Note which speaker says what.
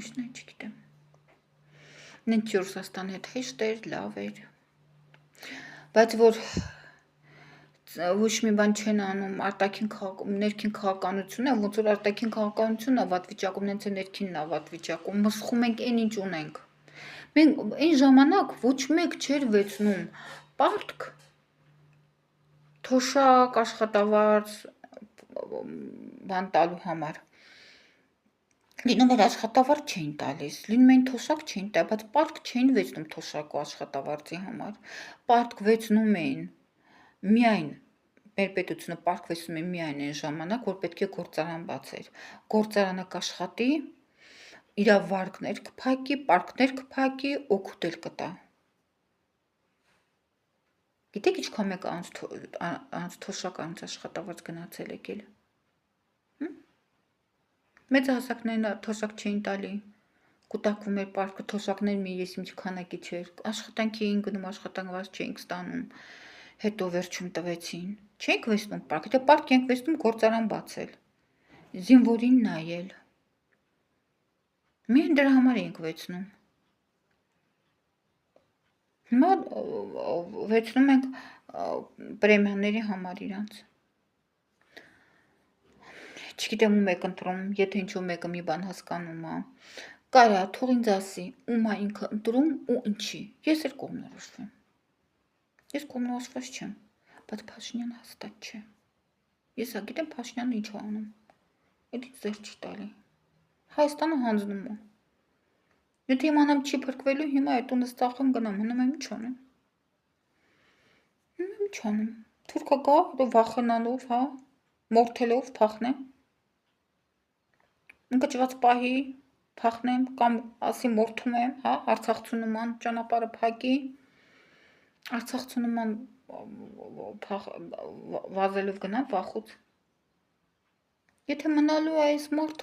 Speaker 1: Իշն է չգիտեմ։ Նենց Ռուսաստանի հետ հեշտ էր, լավ էր։ Բայց որ ոչ մի բան չեն անում, ներքին քաղաքականությունը, ոնց որ արտաքին քաղաքականությունը վատ վիճակում, նենց է ներքինն է վատ վիճակում, մսխում ենք այն ինչ ունենք։ Մենք այն ժամանակ ոչ մեկ չէր վեցնում պարտք, թոշակ, աշխատավարձ բան տալու համար։ Լինում էր աշխատավարձ չէին տալիս, լինում էին թոշակ չէին տա, բայց պարտք չէին վեցնում թոշակ ու աշխատավարձի համար։ Պարտք վեցնում էին միայն մեր պետությունը պարտք վեցնում է միայն այն ժամանակ, որ պետք է գործարան բացեր։ Գործարանը կաշխատի, իր վարկներ կփակի, պարտքներ կփակի, օգուտ էլ կտա։ Գիտեք ինչքան մեկ անց թոշակ անց աշխատավարձ գնացել եկել։ Մեծահասակներն թոշակ չէին տալի, կուտակվում էր պարտքը, թոշակներ մի ես ինչ քանակի չէր, աշխատանքի էին գնում, աշխատանքված չէինք ստանում, հետո վերջում տվեցին, չենք վեցնում պարտք, հետո պարտք ենք վեցնում գործարան բացել, զինվորին նայել, միայն դրա համար ենք վեցնում։ Հիմա վեցնում ենք պրեմիաների համար իրանց։ Չգիտեմ ում եք ընտրում, եթե ինչ-որ մեկը մի բան հասկանում է, կարա թող ինձ ասի, ում է ինքը ընտրում ու ինչի։ Ես էլ կողմնորոշվեմ։ Ես կողմնորոշված չեմ, բայց Փաշինյանը հաստատ չէ։ Ես գիտեմ Փաշինյանը ինչ է անում։ Էդի ձեր չի տալի։ Հայաստանը հանձնում է։ Եթե իմանամ չի փրկվելու, հիմա այդ տունս ծախեմ գնամ, հնում եմ ինչ անեմ։ Ինչ անեմ։ Թուրքը գա, հետո վախենալով, հա, մորթելով փախնեմ։ Ընկճված պահի, փախնեմ կամ ասի մորթում եմ, հա, Արցախցունման ճանապարհը փակի, Արցախցունման վազելով գնամ վախուց։ Եթե մնալու է այս մորթ